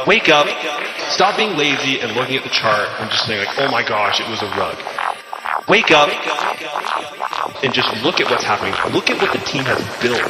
Wake up, stop being lazy and looking at the chart and just saying like, oh my gosh, it was a rug. Wake up and just look at what's happening. Look at what the team has built.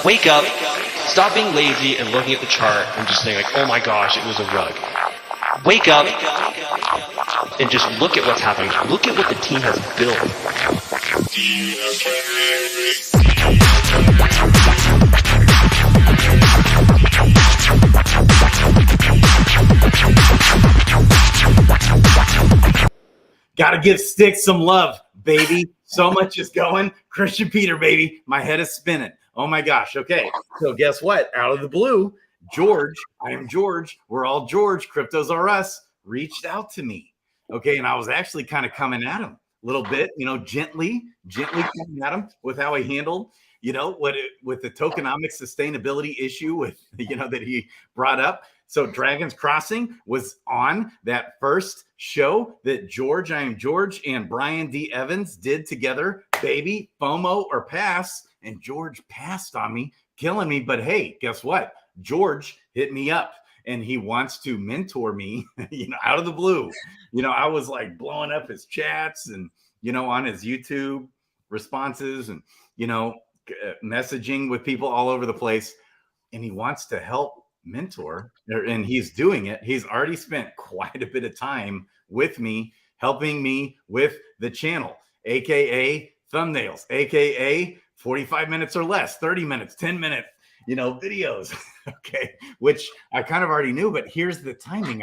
Wake up, stop being lazy and looking at the chart and just saying like, oh my gosh, it was a rug. Wake up and just look at what's happening. Look at what the team has built. Gotta give Sticks some love, baby. So much is going. Christian Peter, baby. My head is spinning. Oh my gosh. Okay. So guess what? Out of the blue, George, I am George. We're all George. Cryptos are us. Reached out to me. Okay. And I was actually kind of coming at him a little bit, gently coming at him with how he handled, with the tokenomics sustainability issue with, that he brought up. So Dragons Crossing was on that first show that George, I am George, and Brian D. Evans did together. Baby, FOMO or pass. And George passed on me, killing me. But hey, guess what? George hit me up and he wants to mentor me, out of the blue. I was like blowing up his chats and, on his YouTube responses and, messaging with people all over the place. And he wants to help mentor, and he's doing it. He's already spent quite a bit of time with me, helping me with the channel, AKA thumbnails, AKA 45 minutes or less, 30 minutes, 10 minute, videos. Okay. Which I kind of already knew, but here's the timing.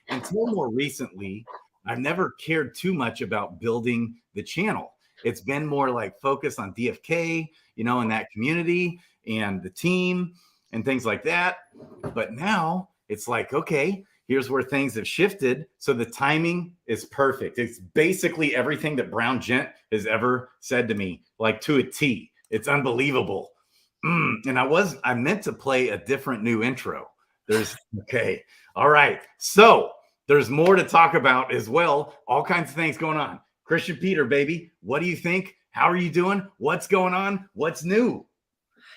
Until more recently, I've never cared too much about building the channel. It's been more like focused on DFK, in that community and the team and things like that. But now it's like, okay, here's where things have shifted. So the timing is perfect. It's basically everything that Brown Gent has ever said to me, like to a T. It's unbelievable. And I meant to play a different new intro. Okay. All right. So there's more to talk about as well. All kinds of things going on. Christian Peter, baby, what do you think? How are you doing? What's going on? What's new?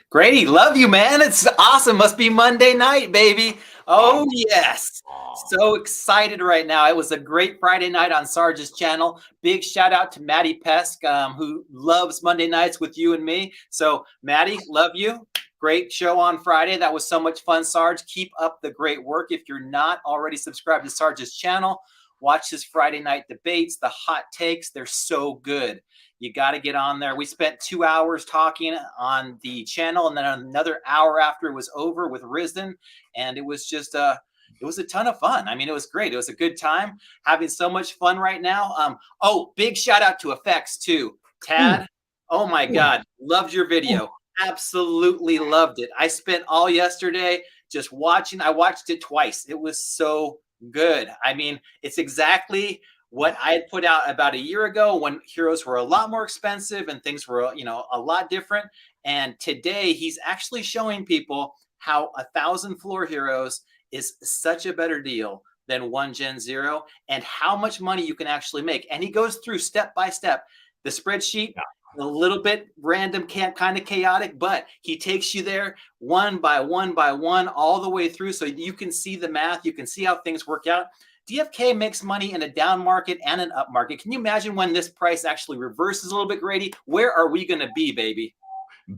Grady, love you, man. It's awesome. Must be Monday night, baby. Oh, yes. So excited right now. It was a great Friday night on Sarge's channel. Big shout out to Maddie Pesk, who loves Monday nights with you and me. So, Maddie, love you. Great show on Friday. That was so much fun, Sarge. Keep up the great work. If you're not already subscribed to Sarge's channel, watch his Friday night debates, the hot takes. They're so good. You got to get on there. We spent 2 hours talking on the channel and then another hour after it was over with Risden. And it was just it was a ton of fun. I mean, it was great. It was a good time. Having so much fun right now. Oh, big shout out to Effects too. Tad, oh my God. Loved your video. Absolutely loved it. I spent all yesterday just watching. I watched it twice. It was so good. I mean, it's exactly what I had put out about a year ago when heroes were a lot more expensive and things were, a lot different. And today he's actually showing people how 1,000 floor heroes is such a better deal than 1 Gen 0 and how much money you can actually make. And he goes through step by step. The spreadsheet, a little bit random, kind of chaotic, but he takes you there one by one by one all the way through so you can see the math. You can see how things work out. DFK makes money in a down market and an up market. Can you imagine when this price actually reverses a little bit, Grady? Where are we going to be, baby?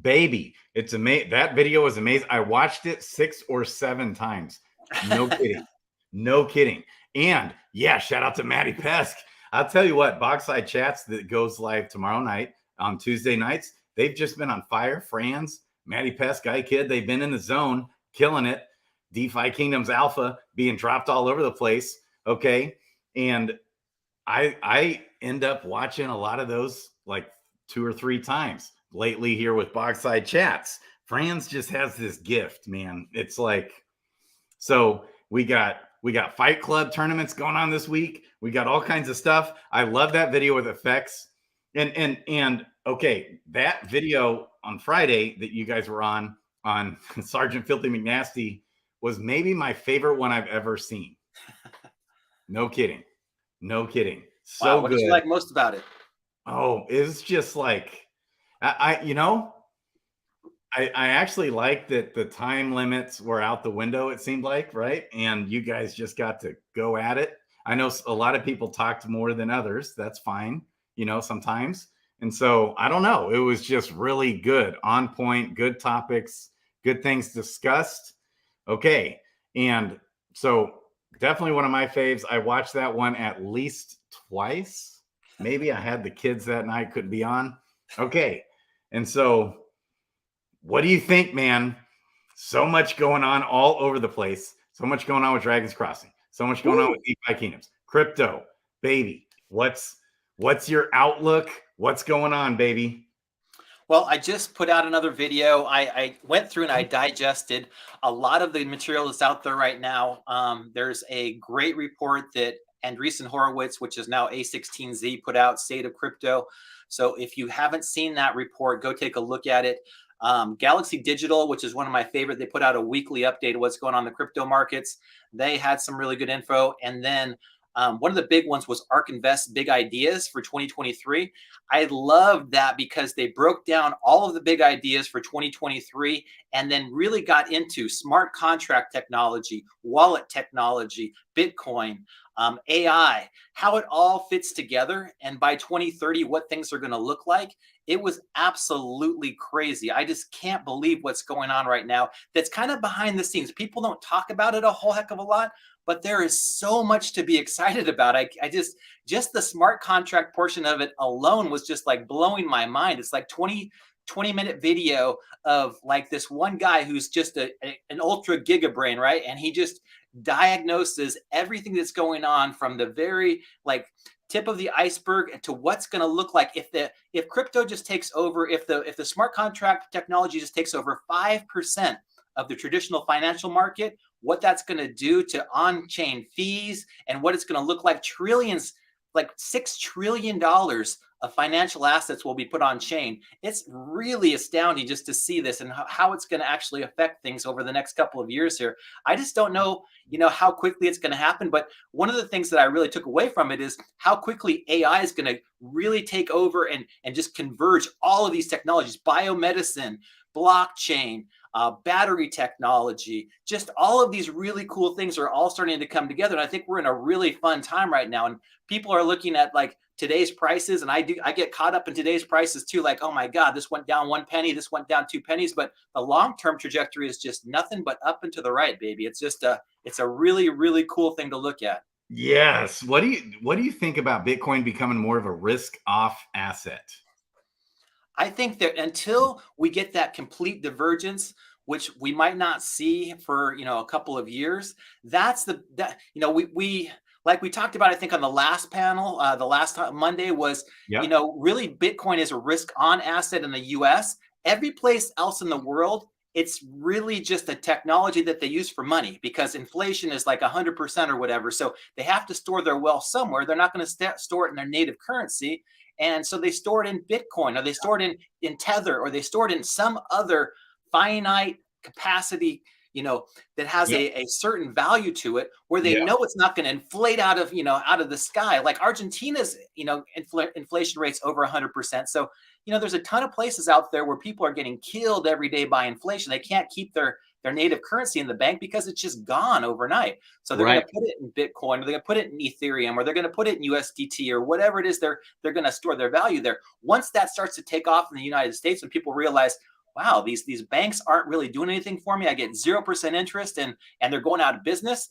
Baby, it's amazing. That video was amazing. I watched it 6 or 7 times. No kidding. No kidding. And yeah, shout out to Matty Pesk. I'll tell you what, Boxside Chats that goes live tomorrow night on Tuesday nights, they've just been on fire. Franz, Matty Pesk, Guy Kid, they've been in the zone, killing it. DeFi Kingdoms Alpha being dropped all over the place. Okay. And I end up watching a lot of those like 2 or 3 times lately here with Boxside Chats. Franz just has this gift, man. It's like, so we got Fight Club tournaments going on this week. We got all kinds of stuff. I love that video with effects. And okay, that video on Friday that you guys were on Sergeant Filthy McNasty was maybe my favorite one I've ever seen. No kidding. No kidding. So what good. did you like most about it? Oh, it's just like, I actually like that the time limits were out the window, it seemed like, right? And you guys just got to go at it. I know a lot of people talked more than others. That's fine, sometimes. And so I don't know. It was just really good, on point, good topics, good things discussed. Okay. And so definitely one of my faves. I watched that one at least twice. Maybe I had the kids that night, couldn't be on. Okay. And so what do you think, man? So much going on all over the place. So much going on with Dragon's Crossing. So much going on with DeFi Kingdoms. Crypto, baby. What's your outlook? What's going on, baby? Well, I just put out another video. I went through and I digested a lot of the material that's out there right now. There's a great report that Andreessen Horowitz, which is now A16Z, put out, State of Crypto. So if you haven't seen that report, go take a look at it. Galaxy Digital, which is one of my favorite, they put out a weekly update of what's going on in the crypto markets. They had some really good info. And then one of the big ones was ARK Invest Big Ideas for 2023. I loved that because they broke down all of the big ideas for 2023 and then really got into smart contract technology, wallet technology, Bitcoin, AI, how it all fits together. And by 2030, what things are going to look like. It was absolutely crazy. I just can't believe what's going on right now. That's kind of behind the scenes. People don't talk about it a whole heck of a lot, but there is so much to be excited about. I just the smart contract portion of it alone was just like blowing my mind. It's like 20-minute video of like this one guy who's just an ultra giga brain, right? And he just diagnoses everything that's going on from the very like tip of the iceberg to what's going to look like if crypto just takes over, if the smart contract technology just takes over 5% of the traditional financial market, what that's going to do to on-chain fees and what it's going to look like. Trillions, like $6 trillion of financial assets will be put on chain. It's really astounding just to see this and how it's going to actually affect things over the next couple of years here. I just don't know, how quickly it's going to happen. But one of the things that I really took away from it is how quickly AI is going to really take over and just converge all of these technologies, biomedicine, blockchain, battery technology, just all of these really cool things are all starting to come together. And I think we're in a really fun time right now. And people are looking at like today's prices. And I get caught up in today's prices too. Like, oh my God, this went down 1 penny. This went down 2 pennies. But the long-term trajectory is just nothing but up and to the right, baby. It's just it's a really, really cool thing to look at. Yes. What do you think about Bitcoin becoming more of a risk-off asset? I think that until we get that complete divergence, which we might not see for a couple of years, we like we talked about, I think on the last panel, the last Monday was, really Bitcoin is a risk on asset in the US. Every place else in the world, it's really just a technology that they use for money, because inflation is like 100% or whatever. So they have to store their wealth somewhere. They're not going to store it in their native currency. And so they store it in Bitcoin, or they store it in Tether, or they store it in some other finite capacity, that has a certain value to it, where they know it's not going to inflate out of the sky. Like Argentina's, inflation rate's over 100%. So, there's a ton of places out there where people are getting killed every day by inflation. They can't keep their native currency in the bank because it's just gone overnight. So they're going to put it in Bitcoin, or they're going to put it in Ethereum, or they're going to put it in USDT, or whatever it is they're going to store their value there. Once that starts to take off in the United States, when people realize, wow, these banks aren't really doing anything for me, I get 0% interest, and they're going out of business.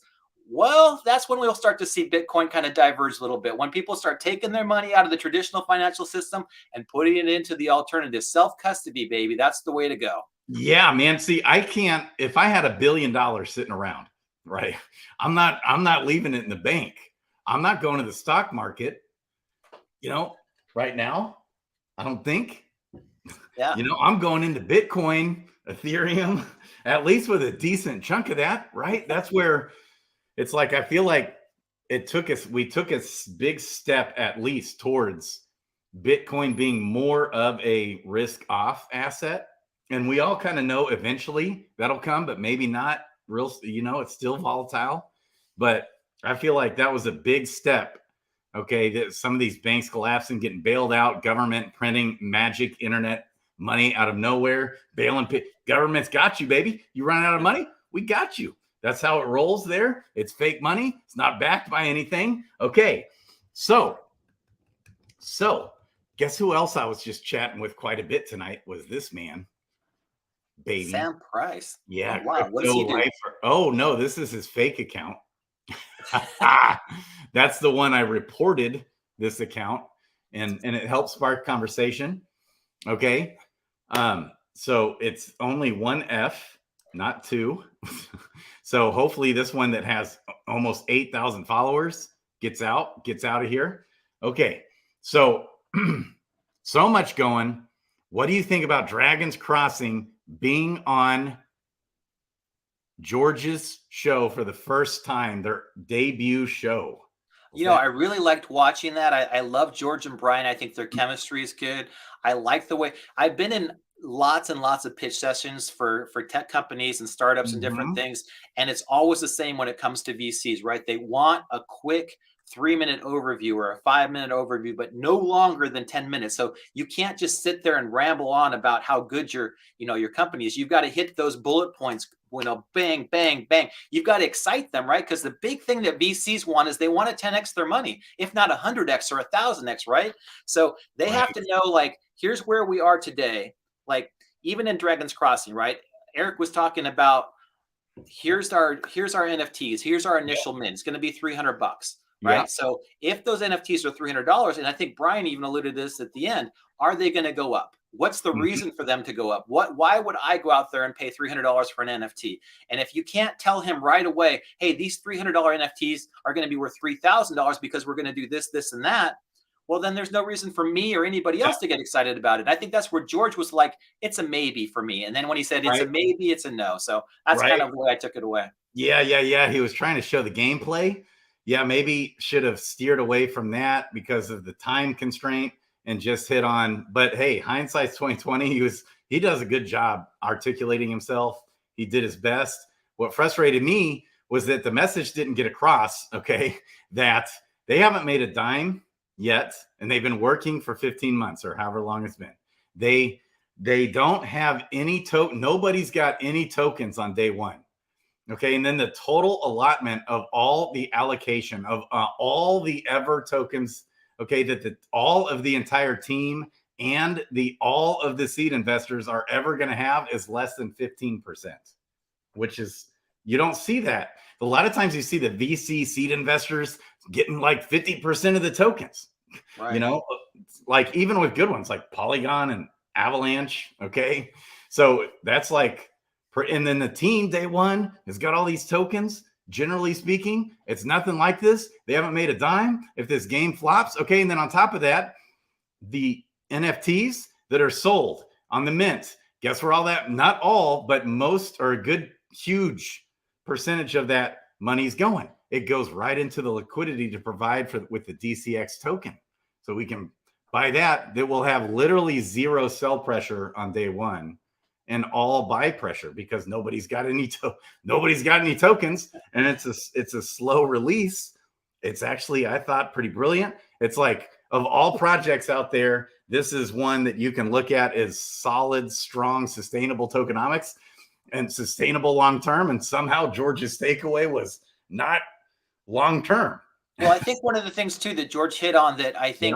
Well, that's when we'll start to see Bitcoin kind of diverge a little bit. When people start taking their money out of the traditional financial system and putting it into the alternative, self-custody, baby, that's the way to go. Yeah, man. See, I can't, if I had $1 billion sitting around, right? I'm not leaving it in the bank. I'm not going to the stock market, right now. I don't think. Yeah. I'm going into Bitcoin, Ethereum, at least with a decent chunk of that, right? That's where it's like, I feel like we took a big step at least towards Bitcoin being more of a risk off asset. And we all kind of know eventually that'll come, but maybe not real, it's still volatile. But I feel like that was a big step. Okay. That some of these banks collapsing, getting bailed out, government printing magic internet money out of nowhere, bailing. Government's got you, baby. You run out of money, we got you. That's how it rolls there. It's fake money. It's not backed by anything. Okay. So guess who else I was just chatting with quite a bit tonight was this man, baby. Sam Price. Yeah. Oh, wow. What does he do? Oh, no, this is his fake account. That's the one I reported, this account, and it helps spark conversation. Okay. So it's only one F, not two. So hopefully this one that has almost 8,000 followers gets out of here. Okay. So, so much going. What do you think about Dragons Crossing being on George's show for the first time, their debut show? I really liked watching that. I love George and Brian. I think their chemistry is good. I like the way I've been in lots and lots of pitch sessions for tech companies and startups and different things. And it's always the same when it comes to VCs, right? They want a quick 3-minute overview or a 5-minute overview, but no longer than 10 minutes. So you can't just sit there and ramble on about how good your company is. You've got to hit those bullet points, bang, bang, bang. You've got to excite them, right? Because the big thing that VCs want is they want to 10x their money, if not 100x or 1,000x, right? So they have to know, like, here's where we are today. Like, even in Dragons Crossing, right? Eric was talking about, here's our NFTs. Here's our initial mint. It's going to be $300. Right. Yeah. So if those NFTs are $300, and I think Brian even alluded to this at the end, are they going to go up? What's the reason for them to go up? Why would I go out there and pay $300 for an NFT? And if you can't tell him right away, hey, these $300 NFTs are going to be worth $3,000 because we're going to do this, this, and that, well, then there's no reason for me or anybody else to get excited about it. I think that's where George was like, it's a maybe for me. And then when he said it's a maybe, it's a no. So that's kind of the way I took it away. Yeah. He was trying to show the gameplay. Yeah, maybe should have steered away from that because of the time constraint and just hit on. But hey, hindsight's 2020. He does a good job articulating himself. He did his best. What frustrated me was that the message didn't get across. Okay, that they haven't made a dime yet, and they've been working for 15 months or however long it's been. They don't have any token. Nobody's got any tokens on day one. Okay, and then the total allotment of all the allocation of all the ever tokens, okay, that all of the entire team and all of the seed investors are ever going to have is less than 15%, which is, you don't see that. A lot of times you see the VC seed investors getting like 50% of the tokens, right. Like even with good ones like Polygon and Avalanche, okay? So that's like, and then the team day one has got all these tokens. Generally speaking, it's nothing like this. They haven't made a dime. If this game flops, okay. And then on top of that, the NFTs that are sold on the mint, guess where all that, not all, but most or a good, huge percentage of that money's going. It goes right into the liquidity to provide with the DCX token. So we can buy that will have literally zero sell pressure on day one and all buy pressure because nobody's got any tokens, and it's a slow release. It's actually, I thought, pretty brilliant. It's like, of all projects out there, this is one that you can look at as solid, strong, sustainable tokenomics and sustainable long term. And somehow George's takeaway was not long term. Well, I think one of the things too that George hit on that I think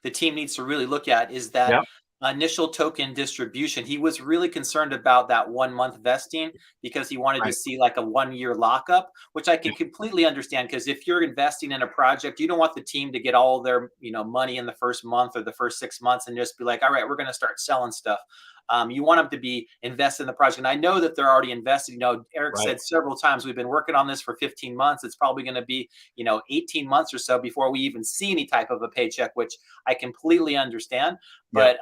the team needs to really look at is that initial token distribution. He was really concerned about that 1 month vesting because he wanted to see like a 1 year lockup, which I can completely understand, because if you're investing in a project, you don't want the team to get all their money in the first month or the first 6 months and just be like, all right, we're going to start selling stuff. You want them to be invested in the project. And I know that they're already invested. Eric said several times, we've been working on this for 15 months. It's probably going to be, 18 months or so before we even see any type of a paycheck, which I completely understand. But,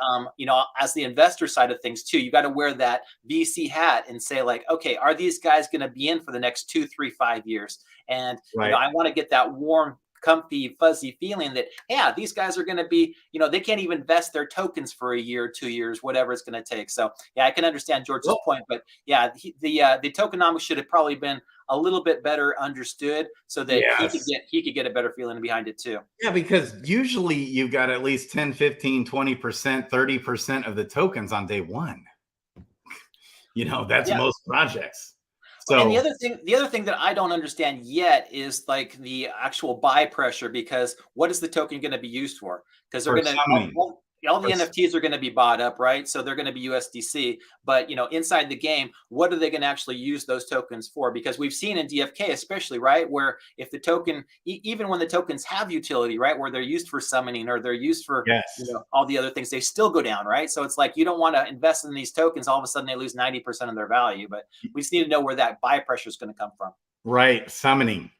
as the investor side of things too, you got to wear that VC hat and say like, okay, are these guys going to be in for the next 2, 3, 5 years? And, I want to get that warm, comfy, fuzzy feeling that, these guys are going to be, they can't even vest their tokens for a year, 2 years, whatever it's going to take. So I can understand George's point, but the tokenomics should have probably been a little bit better understood so that he could get a better feeling behind it too. Yeah, because usually you've got at least 10, 15, 20%, 30% of the tokens on day one. That's most projects. So, and the other thing that I don't understand yet is like the actual buy pressure, because what is the token going to be used for? Because they're going to all the NFTs are going to be bought up, right? So they're going to be USDC, but inside the game, what are they going to actually use those tokens for? Because we've seen in DFK, especially, right, where if the token, even when the tokens have utility, right, where they're used for summoning or they're used for all the other things, they still go down, right? So it's like you don't want to invest in these tokens. All of a sudden, they lose 90% of their value, but we just need to know where that buy pressure is going to come from. Right, summoning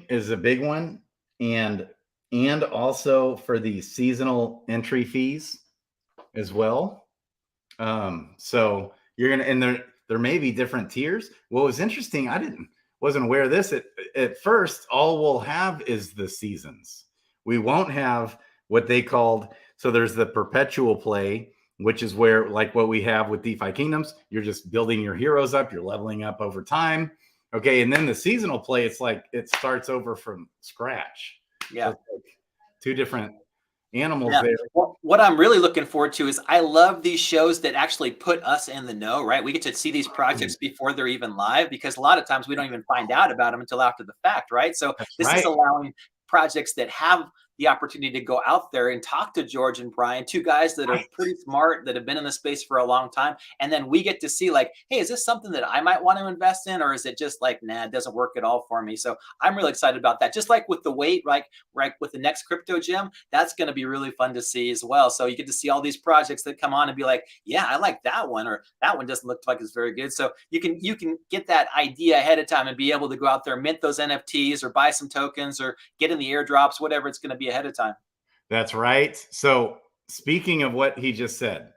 is a big one, and also for the seasonal entry fees as well. So you're gonna, and there may be different tiers. What was interesting, wasn't aware of this. At first, all we'll have is the seasons. We won't have what they called. So there's the perpetual play, which is where, like what we have with DeFi Kingdoms, you're just building your heroes up, you're leveling up over time. Okay, and then the seasonal play, it's like it starts over from scratch. Yeah. So like two different animals there. Well, what I'm really looking forward to is I love these shows that actually put us in the know, right? We get to see these projects before they're even live, because a lot of times we don't even find out about them until after the fact, right? So this is allowing projects that have the opportunity to go out there and talk to George and Brian, two guys that are pretty smart, that have been in the space for a long time. And then we get to see like, hey, is this something that I might want to invest in? Or is it just like, nah, it doesn't work at all for me? So I'm really excited about that. Just like with the weight, right with the next crypto gem, that's going to be really fun to see as well. So you get to see all these projects that come on and be like, yeah, I like that one, or that one doesn't look like it's very good. So you can get that idea ahead of time and be able to go out there, mint those NFTs or buy some tokens or get in the airdrops, whatever it's going to be ahead of time. That's right. So speaking of what he just said,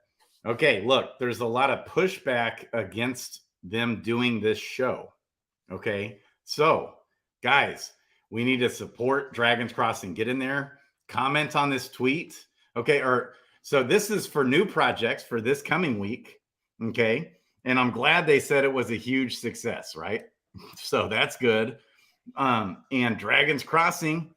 okay, look, there's a lot of pushback against them doing this show. Okay, so guys, we need to support Dragons Crossing. Get in there, comment on this tweet. Okay, so this is for new projects for this coming week. Okay, and I'm glad they said it was a huge success, right? So that's good. And Dragons Crossing,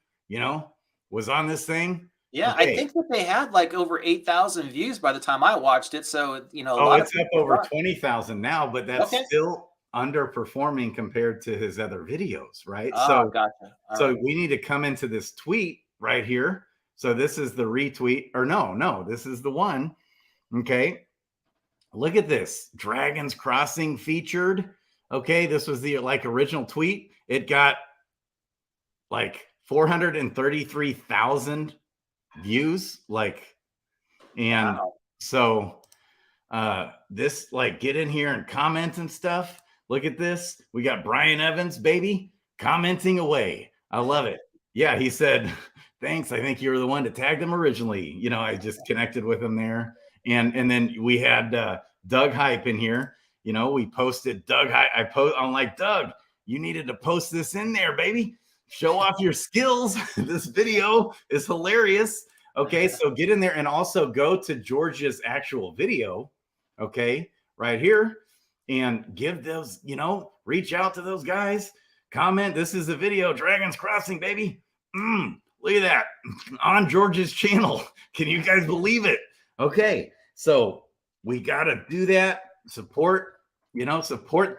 was on this thing. Yeah, okay. I think that they had like over 8,000 views by the time I watched it. So, it's up over 20,000 now, but that's still underperforming compared to his other videos, right? Oh, gotcha. So we need to come into this tweet right here. So this is the retweet, or no, this is the one. Okay. Look at this. Dragons Crossing featured. Okay, this was the original tweet. It got like 433,000 views, so this, get in here and comment and stuff. Look at this. We got Brian Evans, baby, commenting away. I love it. Yeah, he said, thanks. I think you were the one to tag them originally. I just connected with him there. And then we had Doug Hype in here. You know, we posted Doug Hype. I'm like, Doug, you needed to post this in there, baby. Show off your skills. This video is hilarious. Okay, so get in there and also go to George's actual video. Okay, right here, and give those, you know, reach out to those guys. Comment. This is the video. Dragons Crossing, baby. Look at that on George's channel. Can you guys believe it? Okay, so we got to do that. Support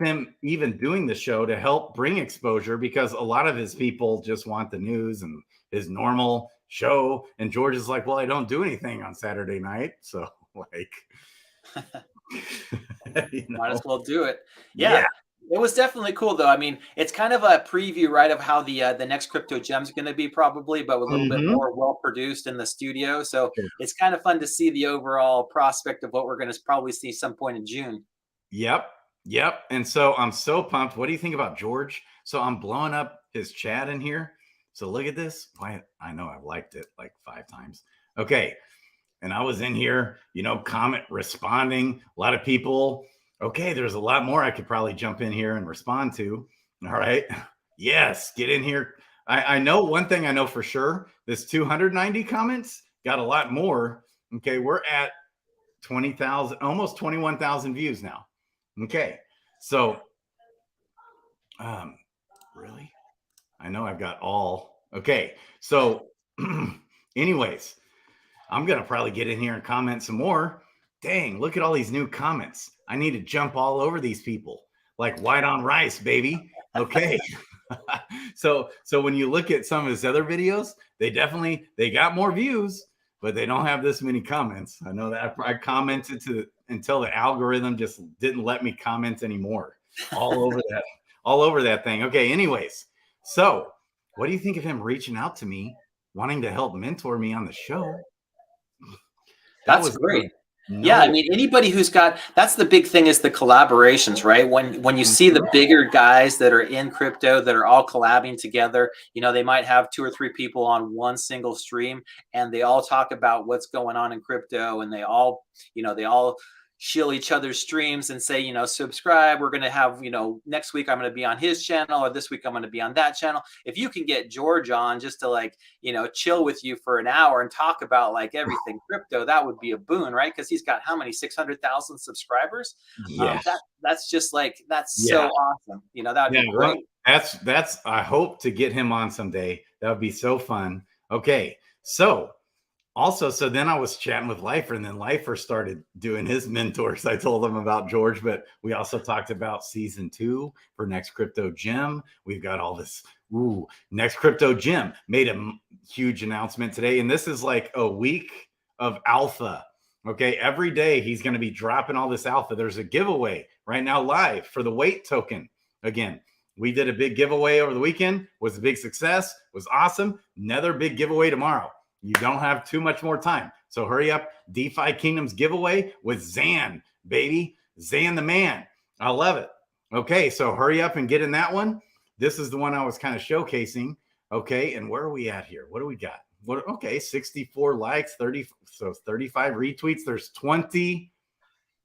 them even doing the show to help bring exposure, because a lot of his people just want the news and his normal show. And George is like, well, I don't do anything on Saturday night. So like, might as well do it. Yeah. It was definitely cool, though. I mean, it's kind of a preview, right, of how the next Crypto Gem is going to be, probably, but a little bit more well produced in the studio. So it's kind of fun to see the overall prospect of what we're going to probably see some point in June. Yep. And so I'm so pumped. What do you think about George? So I'm blowing up his chat in here. So look at this. I know I've liked it like 5 times. Okay. And I was in here, you know, comment, responding. A lot of people. Okay, there's a lot more I could probably jump in here and respond to. All right. Yes, get in here. I know one thing I know for sure. This 290 comments got a lot more. Okay, we're at 20,000, almost 21,000 views now. Okay, so really? I know I've got all. Okay, so anyways, I'm going to probably get in here and comment some more. Dang, look at all these new comments. I need to jump all over these people like white on rice, baby. Okay. So when you look at some of his other videos, they got more views, but they don't have this many comments. I know that I commented until the algorithm just didn't let me comment anymore. All over that thing. Okay. Anyways, so what do you think of him reaching out to me, wanting to help mentor me on the show? That's great. Yeah, I mean, anybody who's got, that's the big thing, is the collaborations, right? When you see the bigger guys that are in crypto that are all collabing together, you know, they might have 2 or 3 people on one single stream, and they all talk about what's going on in crypto, and they all shill each other's streams and say, you know, subscribe. We're going to have, you know, next week I'm going to be on his channel, or this week I'm going to be on that channel. If you can get George on just to, like, you know, chill with you for an hour and talk about like everything crypto, that would be a boon, right? Because he's got how many, 600,000 subscribers? Yes. That's just like, that's so awesome. You know, that would be great. That's I hope to get him on someday. That would be so fun. Okay. So then I was chatting with Lifer, and then Lifer started doing his mentors. I told him about George, but we also talked about season 2 for Next Crypto Gem. We've got all this. Next Crypto Gem made a huge announcement today, and this is like a week of alpha. Okay, every day he's going to be dropping all this alpha. There's a giveaway right now live for the weight token. Again, we did a big giveaway over the weekend. Was a big success. Was awesome. Another big giveaway tomorrow. You don't have too much more time. So hurry up. DeFi Kingdoms giveaway with Zan, baby. Zan the man. I love it. Okay, so hurry up and get in that one. This is the one I was kind of showcasing. Okay, and where are we at here? What do we got? Okay, 64 likes, 35 retweets. There's 20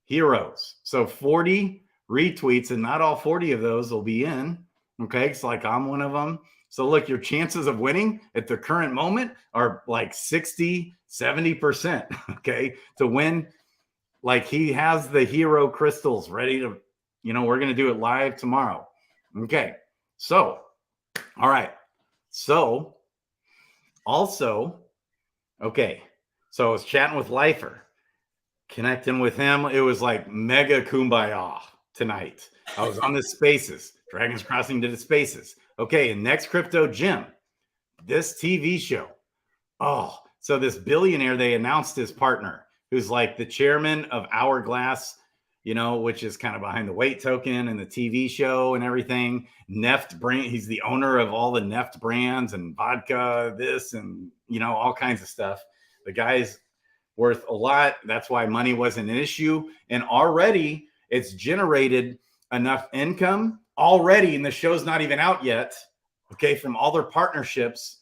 heroes. So 40 retweets, and not all 40 of those will be in. Okay, it's like I'm one of them. So look, your chances of winning at the current moment are like 60, 70%, okay, to win. Like, he has the hero crystals ready to, you know, we're going to do it live tomorrow. Okay, so, all right. So, also, okay, so I was chatting with Lifer, connecting with him. It was like mega kumbaya tonight. I was on the spaces. Dragons Crossing did the spaces. Okay, and Next Crypto Gem, this TV show. Oh, so this billionaire, they announced his partner, who's like the chairman of Hourglass, you know, which is kind of behind the weight token and the TV show and everything. Neft brand, he's the owner of all the Neft brands and vodka, this and, you know, all kinds of stuff. The guy's worth a lot. That's why money wasn't an issue. And already it's generated enough income already, and the show's not even out yet. Okay, from all their partnerships,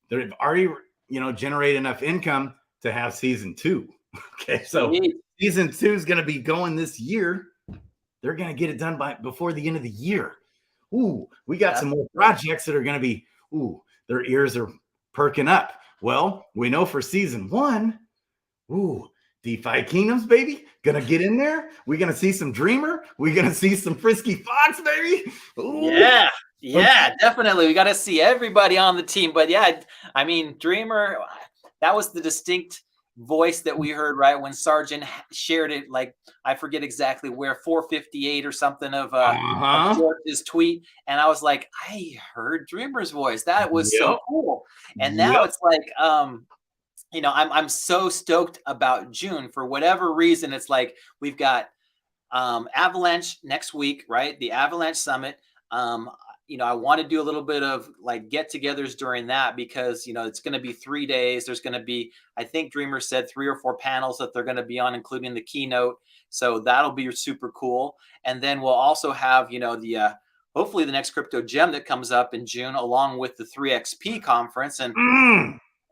they've already, you know, generated enough income to have season 2. Okay, so Season 2 is going to be going this year. They're going to get it done before the end of the year. Ooh, we got some more projects that are going to be, their ears are perking up. Well, we know for season 1, DeFi Kingdoms, baby, gonna get in there. We're gonna see some Dreamer. We're gonna see some Frisky Fox, baby. Ooh. Yeah, definitely. We got to see everybody on the team. But yeah, I mean, Dreamer, that was the distinct voice that we heard right when Sargent shared it. Like, I forget exactly where, 458 or something of George's tweet, and I was like, I heard Dreamer's voice. That was so cool. And now it's like, you know, I'm so stoked about June for whatever reason. It's like we've got Avalanche next week, right? The Avalanche Summit. You know, I want to do a little bit of like get-togethers during that because, you know, it's going to be 3 days. There's going to be, I think Dreamer said 3 or 4 panels that they're going to be on, including the keynote. So that'll be super cool. And then we'll also have, you know, the hopefully the next crypto gem that comes up in June, along with the 3XP conference. And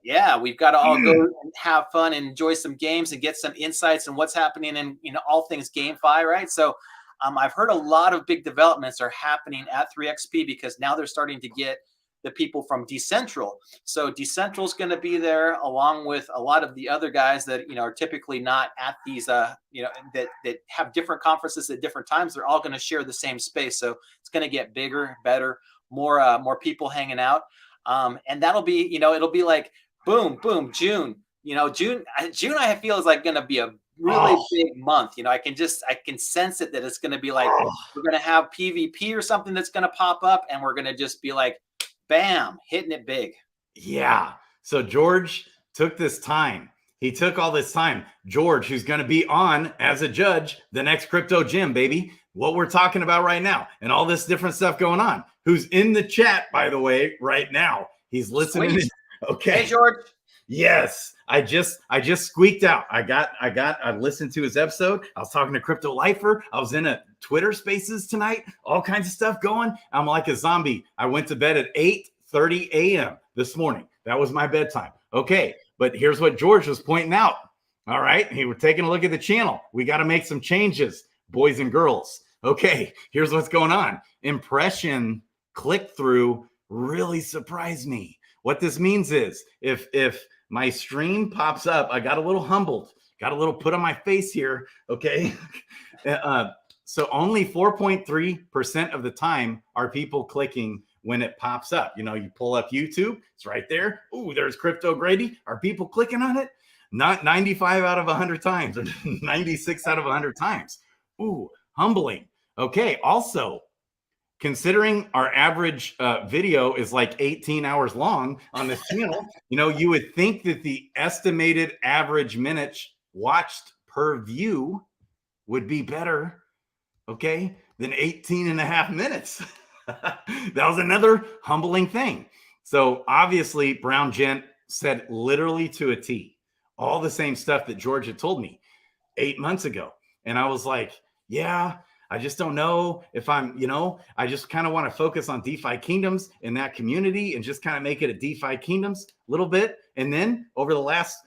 yeah, we've got to all go and have fun and enjoy some games and get some insights on what's happening in, you know, all things GameFi, right? So I've heard a lot of big developments are happening at 3XP because now they're starting to get the people from Decentral. So Decentral is going to be there along with a lot of the other guys that, you know, are typically not at these, you know, that have different conferences at different times. They're all going to share the same space. So it's going to get bigger, better, more people hanging out. And that'll be, you know, it'll be like, boom, boom, June. You know, June I feel is like going to be a really big month. You know, I can sense it that it's going to be like we're going to have PvP or something that's going to pop up, and we're going to just be like, bam, hitting it big. Yeah. So George took this time. He took all this time. George, who's going to be on as a judge the next crypto gym, baby. What we're talking about right now, and all this different stuff going on. Who's in the chat, by the way, right now? He's listening. Okay. Hey, George. Yes, I just squeaked out. I listened to his episode. I was talking to Crypto Lifer. I was in a Twitter Spaces tonight. All kinds of stuff going. I'm like a zombie. I went to bed at 8:30 a.m. this morning. That was my bedtime. Okay, but here's what George was pointing out. All right, he was taking a look at the channel. We got to make some changes, boys and girls. Okay, here's what's going on. Impression click-through really surprised me. What this means is if my stream pops up, I got a little humbled, got a little put on my face here. Okay. So only 4.3% of the time are people clicking when it pops up. You know, you pull up YouTube, it's right there. Ooh, there's Crypto Grady. Are people clicking on it? Not 95 out of 100 times or 96 out of 100 times. Ooh, humbling. Okay. Also, considering our average video is like 18 hours long on this channel, you know, you would think that the estimated average minutes watched per view would be better, okay, than 18 and a half minutes. That was another humbling thing. So obviously, Brown Gent said literally to a T all the same stuff that George had told me 8 months ago. And I was like, yeah, I just don't know if I'm, you know, I just kind of want to focus on DeFi Kingdoms in that community and just kind of make it a DeFi Kingdoms a little bit. And then over the last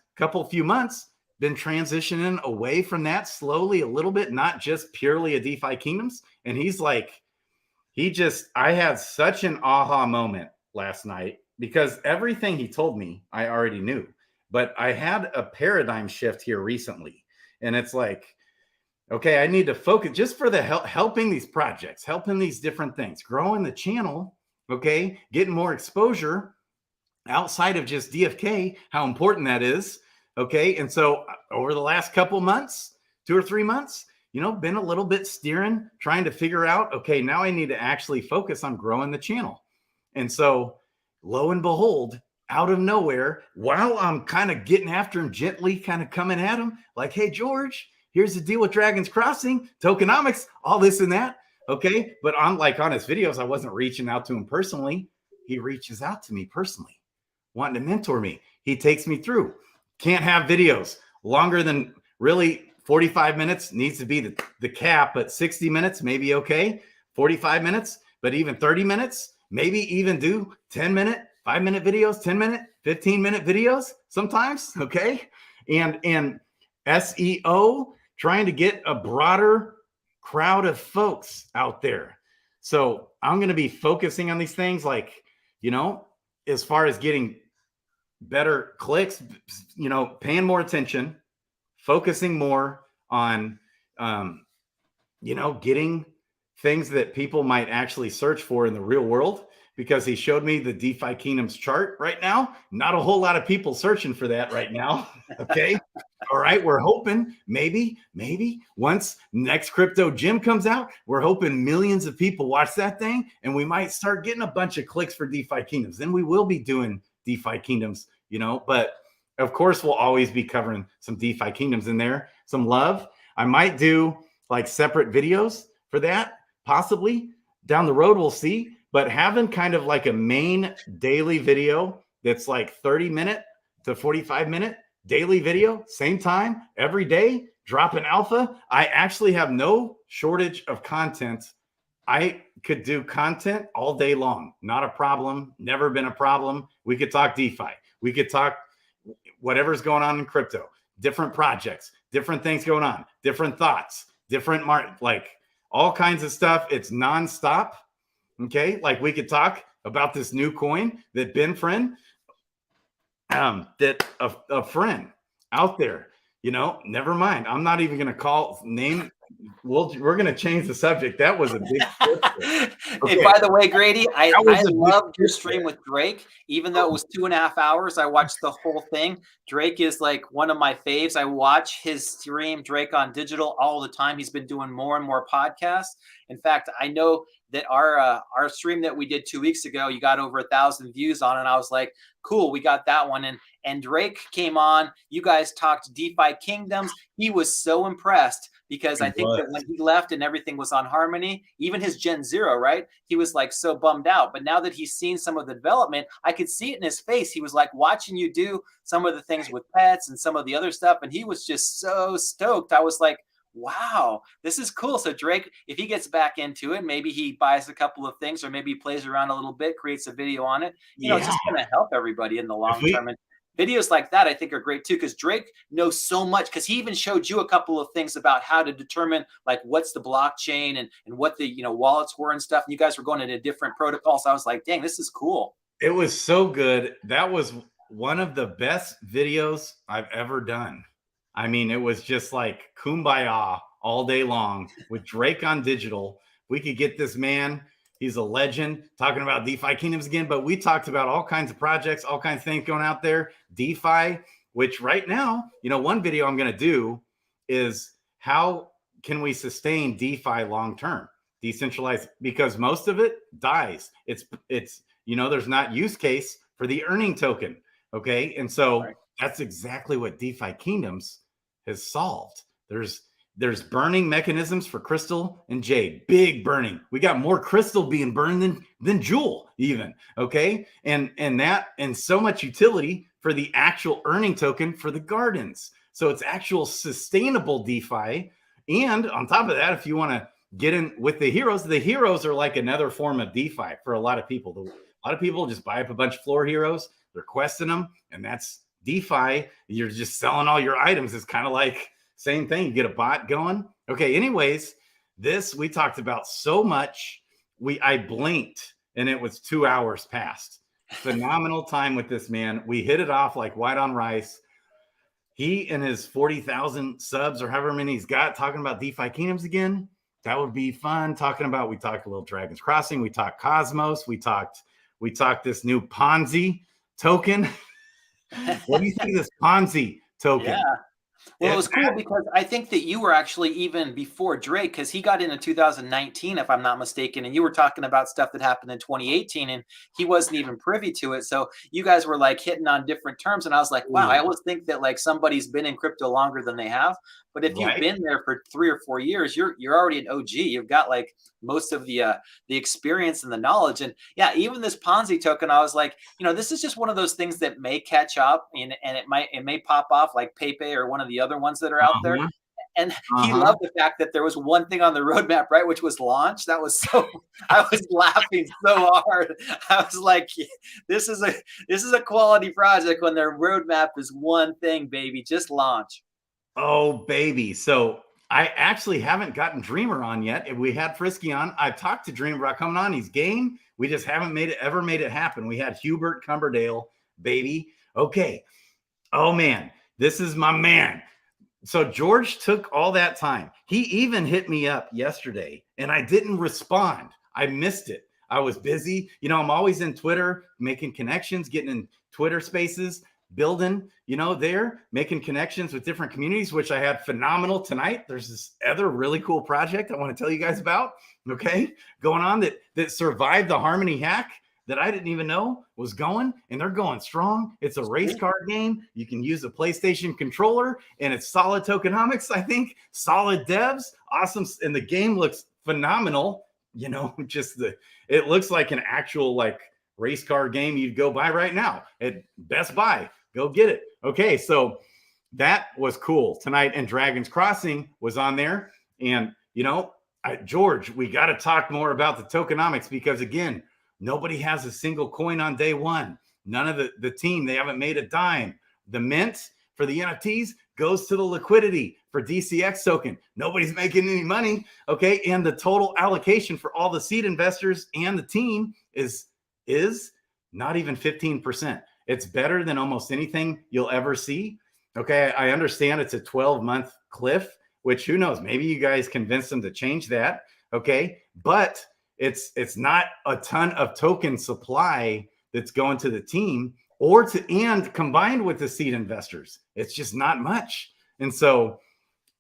few months, been transitioning away from that slowly a little bit, not just purely a DeFi Kingdoms. And he's like, I had such an aha moment last night because everything he told me, I already knew, but I had a paradigm shift here recently. And it's like, okay, I need to focus just for the helping these projects, helping these different things, growing the channel, okay, getting more exposure outside of just DFK, how important that is, okay? And so over the last couple months, 2 or 3 months, you know, been a little bit steering, trying to figure out, okay, now I need to actually focus on growing the channel. And so lo and behold, out of nowhere, while I'm kind of getting after him gently, kind of coming at him like, hey, George, here's the deal with Dragon's Crossing, tokenomics, all this and that. Okay. But on his videos, I wasn't reaching out to him personally. He reaches out to me personally, wanting to mentor me. He takes me through. Can't have videos longer than really 45 minutes needs to be the cap, but 60 minutes, maybe okay. 45 minutes, but even 30 minutes, maybe even do 10-minute, 5-minute videos, 10-minute, 15-minute videos sometimes. Okay. And SEO, trying to get a broader crowd of folks out there. So I'm going to be focusing on these things, like, you know, as far as getting better clicks, you know, paying more attention, focusing more on, you know, getting things that people might actually search for in the real world. Because he showed me the DeFi Kingdoms chart right now. Not a whole lot of people searching for that right now. Okay. All right. We're hoping maybe once next crypto gym comes out, we're hoping millions of people watch that thing, and we might start getting a bunch of clicks for DeFi Kingdoms. Then we will be doing DeFi Kingdoms, you know, but of course we'll always be covering some DeFi Kingdoms in there, some love. I might do like separate videos for that, possibly down the road. We'll see. But having kind of like a main daily video that's like 30-minute to 45-minute daily video, same time, every day, dropping alpha. I actually have no shortage of content. I could do content all day long. Not a problem. Never been a problem. We could talk DeFi. We could talk whatever's going on in crypto, different projects, different things going on, different thoughts, different like all kinds of stuff. It's nonstop. Okay, like we could talk about this new coin that Ben friend, that a friend out there, you know, never mind. I'm not even going to call name. We're going to change the subject. That was a big. Okay. Hey, by the way, Grady, I loved your stream with Drake. Even though it was 2.5 hours, I watched the whole thing. Drake is like one of my faves. I watch his stream, Drake on Digital, all the time. He's been doing more and more podcasts. In fact, I know that our stream that we did 2 weeks ago, you got over 1,000 views on it. And I was like, cool, we got that one. And Drake came on. You guys talked DeFi Kingdoms. He was so impressed, because I think that when he left and everything was on Harmony, even his Gen Zero, right? He was like so bummed out. But now that he's seen some of the development, I could see it in his face. He was like watching you do some of the things with pets and some of the other stuff. And he was just so stoked. I was like, wow, this is cool. So Drake, if he gets back into it, maybe he buys a couple of things, or maybe he plays around a little bit, creates a video on it. You know, it's just going to help everybody in the long term. And videos like that, I think, are great too, because Drake knows so much, because he even showed you a couple of things about how to determine like what's the blockchain and what the, you know, wallets were and stuff. And you guys were going into different protocols. So I was like, dang, this is cool. It was so good. That was one of the best videos I've ever done. I mean, it was just like kumbaya all day long with Drake on Digital. We could get this man. He's a legend, talking about DeFi Kingdoms again, but we talked about all kinds of projects, all kinds of things going out there. DeFi, which right now, you know, one video I'm going to do is how can we sustain DeFi long-term, decentralized, because most of it dies. It's, you know, there's not use case for the earning token. Okay. And so that's exactly what DeFi Kingdoms has solved. There's burning mechanisms for crystal and jade, big burning. We got more crystal being burned than jewel even. Okay. And so much utility for the actual earning token for the gardens. So it's actual sustainable DeFi. And on top of that, if you want to get in with the heroes are like another form of DeFi for a lot of people. A lot of people just buy up a bunch of floor heroes, they're questing them, and that's DeFi. You're just selling all your items. It's kind of like same thing. You get a bot going. Okay. Anyways, this we talked about so much. I blinked and it was 2 hours past. Phenomenal time with this man. We hit it off like white on rice. He and his 40,000 subs or however many he's got, talking about DeFi Kingdoms again. That would be fun. We talked a little Dragon's Crossing. We talked Cosmos. We talked this new Ponzi token. What do you think of this Ponzi token? Yeah. Well, it was cool because I think that you were actually even before Drake, because he got in 2019, if I'm not mistaken, and you were talking about stuff that happened in 2018, and he wasn't even privy to it. So you guys were like hitting on different terms, and I was like, wow, I always think that like somebody's been in crypto longer than they have. But if you've been there for 3 or 4 years, you're already an OG. You've got like most of the experience and the knowledge. And yeah, even this Ponzi token, I was like, you know, this is just one of those things that may catch up, and it may pop off like Pepe or one of the other ones that are out there. And he loved the fact that there was one thing on the roadmap, right, which was launch. That was so, I was laughing so hard. I was like, this is a quality project when their roadmap is one thing, baby, just launch. Oh, baby. So I actually haven't gotten Dreamer on yet. We had Frisky on. I've talked to Dreamer about coming on. He's game. We just haven't ever made it happen. We had Hubert Cumberdale, baby. Okay. Oh man, this is my man. So George took all that time. He even hit me up yesterday and I didn't respond. I missed it. I was busy. You know, I'm always in Twitter, making connections, getting in Twitter spaces, building, you know, there, making connections with different communities, which I had phenomenal tonight. There's this other really cool project I want to tell you guys about, okay, going on that survived the Harmony hack that I didn't even know was going, and they're going strong. It's a race car game. You can use a PlayStation controller, and it's solid tokenomics, I think, solid devs, awesome, and the game looks phenomenal. You know, it looks like an actual like race car game you'd go buy right now at Best Buy. Go get it. Okay, so that was cool tonight, and Dragon's Crossing was on there. And, you know, George, we got to talk more about the tokenomics because, again, nobody has a single coin on day one. None of the team, they haven't made a dime. The mint for the NFTs goes to the liquidity for DCX token. Nobody's making any money, okay? And the total allocation for all the seed investors and the team is not even 15%. It's better than almost anything you'll ever see, okay? I understand it's a 12-month cliff, which who knows? Maybe you guys convinced them to change that, okay? But it's not a ton of token supply that's going to the team and combined with the seed investors. It's just not much. And so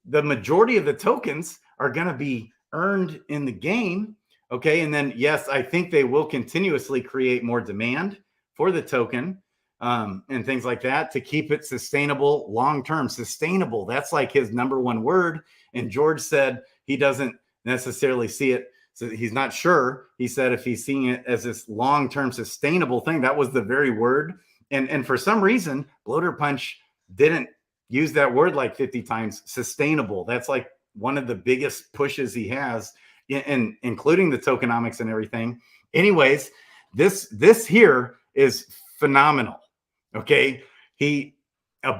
the majority of the tokens are going to be earned in the game. Okay. And then, yes, I think they will continuously create more demand for the token and things like that to keep it sustainable, long-term sustainable. That's like his number one word. And George said he doesn't necessarily see it. So he's not sure. He said if he's seeing it as this long-term sustainable thing, that was the very word. And for some reason, Bloater Punch didn't use that word like 50 times, sustainable. That's like one of the biggest pushes he has, and including the tokenomics and everything. Anyways, this here is phenomenal. Okay. A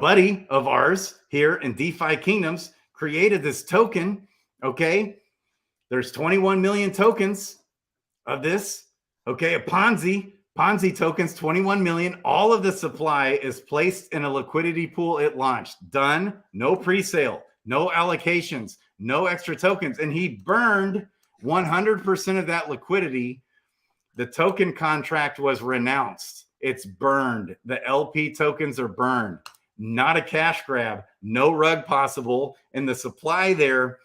buddy of ours here in DeFi Kingdoms created this token. Okay. There's 21 million tokens of this. Okay. A Ponzi tokens, 21 million. All of the supply is placed in a liquidity pool it launched. Done. No pre-sale, no allocations, no extra tokens. And he burned 100% of that liquidity. The token contract was renounced. It's burned. The LP tokens are burned. Not a cash grab. No rug possible. And the supply there,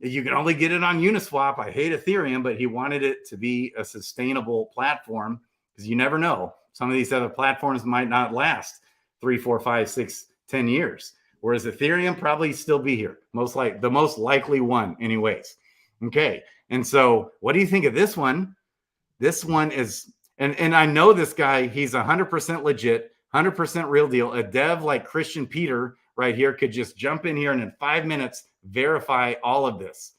you can only get it on Uniswap. I hate Ethereum, but he wanted it to be a sustainable platform because you never know. Some of these other platforms might not last 3, 4, 5, 6, 10 years. Whereas Ethereum probably still be here. The most likely one anyways. Okay. And so what do you think of this one? This one is, and I know this guy, he's 100% legit, 100% real deal. A dev like Kristian Peter right here could just jump in here and in 5 minutes verify all of this.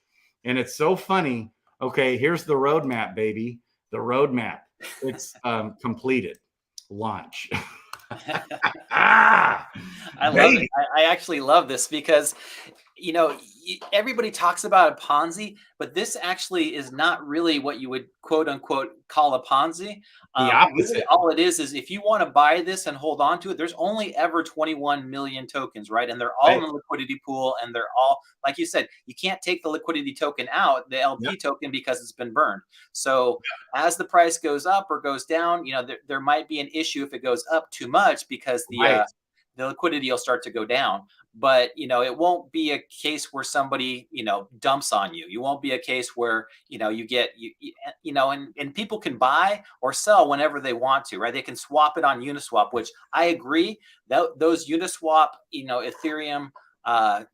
And it's so funny. Okay, here's the roadmap, baby. The roadmap. It's completed. Launch. I love it. I actually love this because, you know, everybody talks about a Ponzi, but this actually is not really what you would quote unquote call a Ponzi. The opposite. Really all it is if you want to buy this and hold on to it, there's only ever 21 million tokens, right? And they're all in the liquidity pool, and they're all, like you said, you can't take the liquidity token out, the LP token, because it's been burned. So as the price goes up or goes down, you know, there might be an issue if it goes up too much because the liquidity will start to go down. But, you know, it won't be a case where somebody, you know, dumps on you. You won't be a case where, you know, you know, and people can buy or sell whenever they want to, right? They can swap it on Uniswap, which I agree that those Uniswap, you know, Ethereum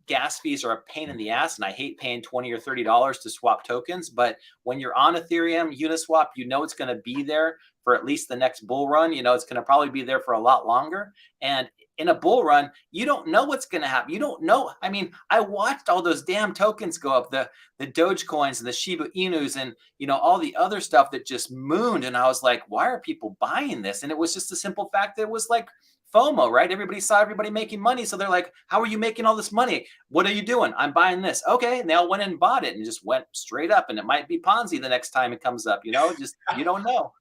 gas fees are a pain in the ass. And I hate paying $20 or $30 to swap tokens. But when you're on Ethereum, Uniswap, you know, it's going to be there for at least the next bull run. You know, it's going to probably be there for a lot longer. And in a bull run, you don't know what's going to happen. You don't know. I mean, I watched all those damn tokens go up, the Dogecoins and the Shiba Inus and, you know, all the other stuff that just mooned. And I was like, why are people buying this? And it was just the simple fact that it was like FOMO, right? Everybody saw everybody making money. So they're like, how are you making all this money? What are you doing? I'm buying this. Okay. And they all went and bought it and just went straight up. And it might be Ponzi the next time it comes up, just, you don't know.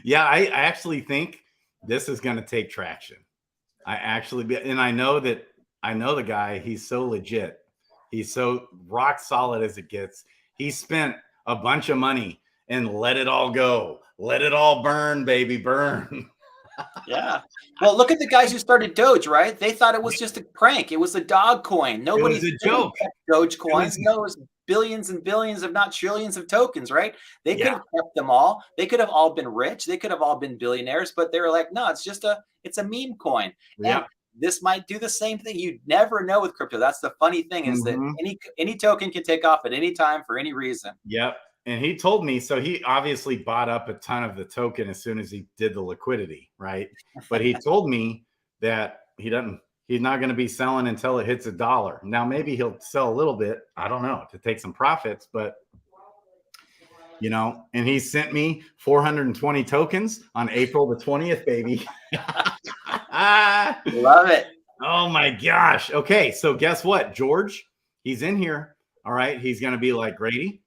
Yeah, I actually think this is going to take traction. And I know the guy, he's so legit. He's so rock solid as it gets. He spent a bunch of money and let it all go. Let it all burn, baby, burn. Yeah. Well, look at the guys who started Doge, right? They thought it was just a prank. It was a dog coin. Nobody's a joke. Doge coins. No, it was billions and billions, if not trillions of tokens, right? They could have kept them all. They could have all been rich. They could have all been billionaires, but they were like, no, it's a meme coin. Yeah. And this might do the same thing. You never know with crypto. That's the funny thing is that any token can take off at any time for any reason. Yep. And he told me, so he obviously bought up a ton of the token as soon as he did the liquidity, right? But he told me that he's not going to be selling until it hits $1. Now, maybe he'll sell a little bit, I don't know, to take some profits, but and he sent me 420 tokens on April the 20th, baby. Love it. Oh my gosh. Okay. So guess what? George, he's in here. All right. He's going to be like, Grady,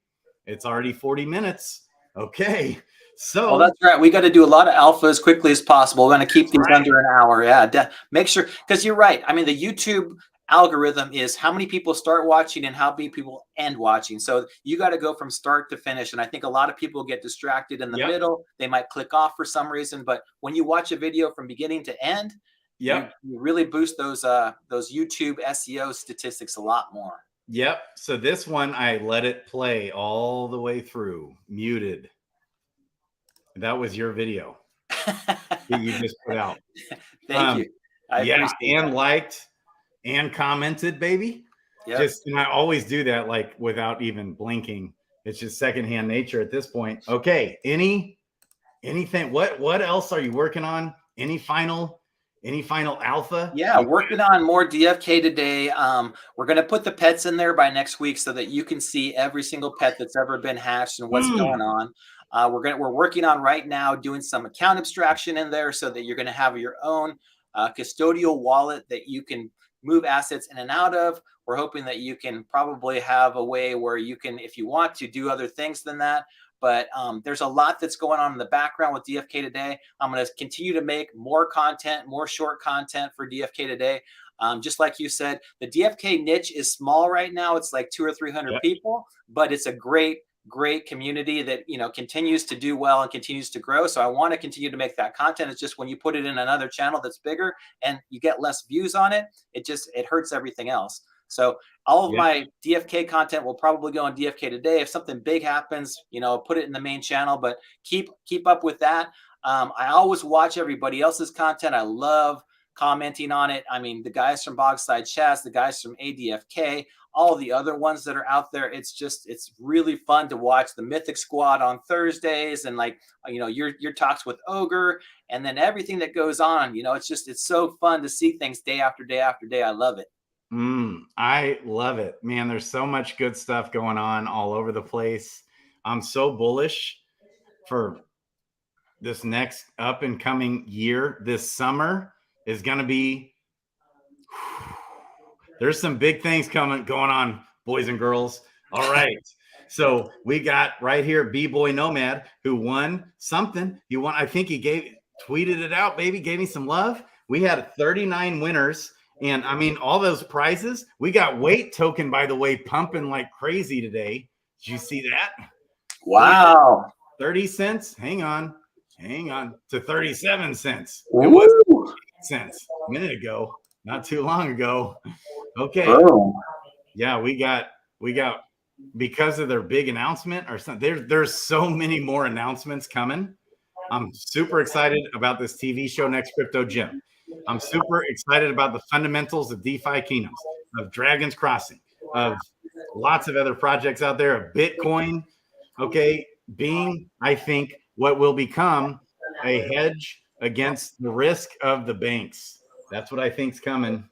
it's already 40 minutes. Okay. So that's right. We got to do a lot of alpha as quickly as possible. We're going to keep these under an hour. Yeah. Make sure, because you're right. I mean, the YouTube algorithm is how many people start watching and how many people end watching. So you got to go from start to finish. And I think a lot of people get distracted in the middle. They might click off for some reason, but when you watch a video from beginning to end, you really boost those YouTube SEO statistics a lot more. Yep. So this one, I let it play all the way through, muted. That was your video that you just put out. Thank you. And liked and commented, baby. Yep. And I always do that, like without even blinking. It's just secondhand nature at this point. Okay. Anything? What else are you working on? Any final alpha? Yeah, working on more DFK today. We're going to put the pets in there by next week so that you can see every single pet that's ever been hatched and what's going on. We're working on right now doing some account abstraction in there so that you're going to have your own custodial wallet that you can move assets in and out of. We're hoping that you can probably have a way where you can, if you want to, do other things than that. But there's a lot that's going on in the background with DFK today. I'm going to continue to make more content, more short content for DFK today. Just like you said, the DFK niche is small right now. It's like 200 or 300 people, but it's a great community that, continues to do well and continues to grow. So I want to continue to make that content. It's just when you put it in another channel that's bigger and you get less views on it, it hurts everything else. So all of my DFK content will probably go on DFK today. If something big happens, put it in the main channel, but keep up with that. I always watch everybody else's content. I love commenting on it. I mean, the guys from Bogside Chats, the guys from ADFK, all the other ones that are out there. It's really fun to watch the Mythic Squad on Thursdays and your talks with Ogre and then everything that goes on. It's so fun to see things day after day after day. I love it. I love it, man. There's so much good stuff going on all over the place. I'm so bullish for this next up and coming year. This summer is going to be, there's some big things going on, boys and girls. All right. So we got right here, B-Boy Nomad, who won something. I think he tweeted it out, baby, gave me some love. We had 39 winners. And I mean, all those prizes, we got weight token, by the way, pumping like crazy today. Did you see that? Wow. 30 cents. Hang on to 37 cents. Ooh. It was 8 cents a minute ago, not too long ago. Okay. Oh. Yeah, we got because of their big announcement or something. There's so many more announcements coming. I'm super excited about this TV show, Next Crypto Gym. I'm super excited about the fundamentals of DeFi Kingdoms, of Dragon's Crossing, of lots of other projects out there, of Bitcoin, being, I think, what will become a hedge against the risk of the banks. That's what I think's coming.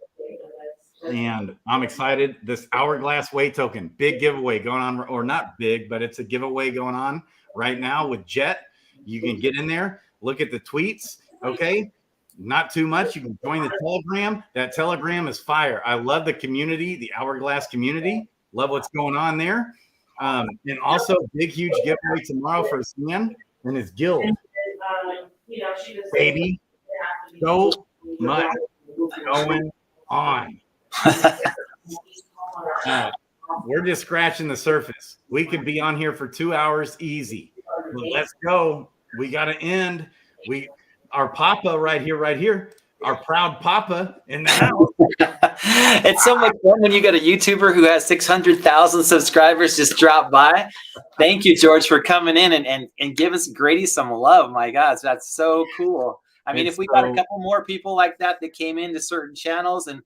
And I'm excited. This Hourglass Way token, big giveaway going on, or not big, but it's a giveaway going on right now with Jet. You can get in there, look at the tweets, okay? not too much. You can join the Telegram. That Telegram is fire. I love the community, the Hourglass community. Love what's going on there. And also, big, huge giveaway tomorrow for Sam and his guild. Baby, so much going on. We're just scratching the surface. We could be on here for 2 hours easy. But let's go. We got to end. Our Papa right here, our proud Papa in the house. It's so much fun when you got a YouTuber who has 600,000 subscribers just drop by. Thank you, George, for coming in and giving Grady some love. My gosh, that's so cool. I mean, if we got a couple more people like that came into certain channels, and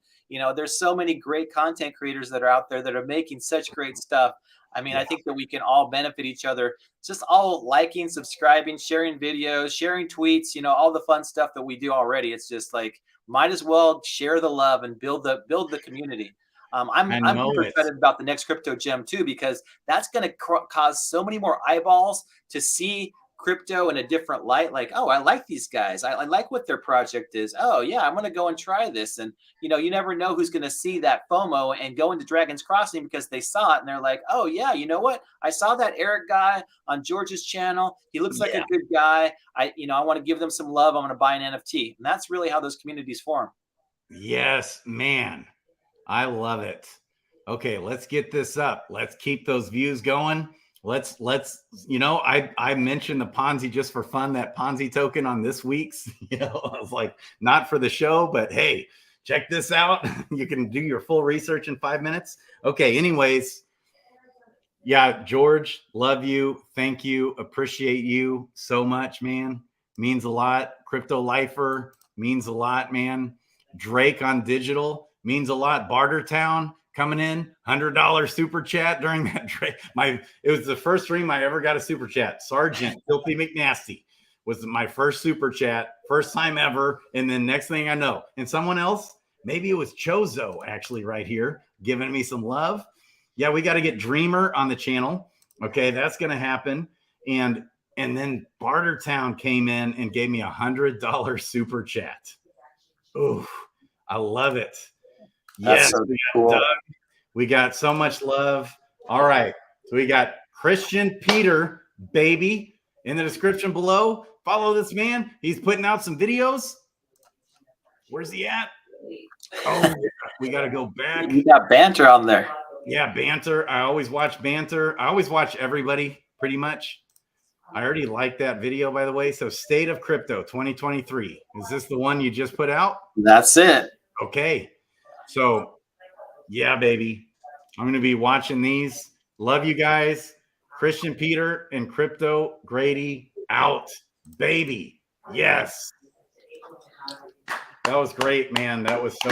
there's so many great content creators that are out there that are making such great stuff. I mean, I think that we can all benefit each other. Just all liking, subscribing, sharing videos, sharing tweets, all the fun stuff that we do already. It's just like, might as well share the love and build the community. I'm super excited about the next crypto gem too, because that's going to cause so many more eyeballs to see crypto in a different light. Like, oh, I like these guys. I like what their project is. Oh yeah, I'm going to go and try this. And you never know who's going to see that FOMO and go into Dragon's Crossing because they saw it and they're like, oh yeah, you know what? I saw that Eric guy on George's channel. He looks like a good guy. I want to give them some love. I'm going to buy an NFT. And that's really how those communities form. Yes, man. I love it. Okay, let's get this up. Let's keep those views going. Let's I mentioned the Ponzi just for fun, that Ponzi token on this week's, I was like, not for the show, but hey, check this out. You can do your full research in 5 minutes. Okay, anyways. Yeah, George, love you. Thank you. Appreciate you so much, man. Means a lot. Crypto Lifer means a lot, man. Drake on digital means a lot. Bartertown coming in, $100 super chat during that Drake. It was the first stream I ever got a super chat. Sergeant Filthy McNasty was my first super chat, first time ever. And then next thing I know, and someone else, maybe it was Chozo actually right here, giving me some love. Yeah, we got to get Dreamer on the channel. Okay, that's going to happen. And then Bartertown came in and gave me $100 super chat. Ooh, I love it. Yes, so cool. Doug. We got so much love. All right, so we got Kristian Peter, baby, in the description below. Follow this man. He's putting out some videos. Where's he at? Oh, yeah. We got to go back. You got Banter on there. Yeah, Banter. I always watch Banter. I always watch everybody pretty much. I already liked that video, by the way. So State of Crypto 2023. Is this the one you just put out? That's it. Okay. So, yeah, baby. I'm going to be watching these. Love you guys. Kristian Peter and Crypto Grady out, baby. Yes. That was great, man. That was so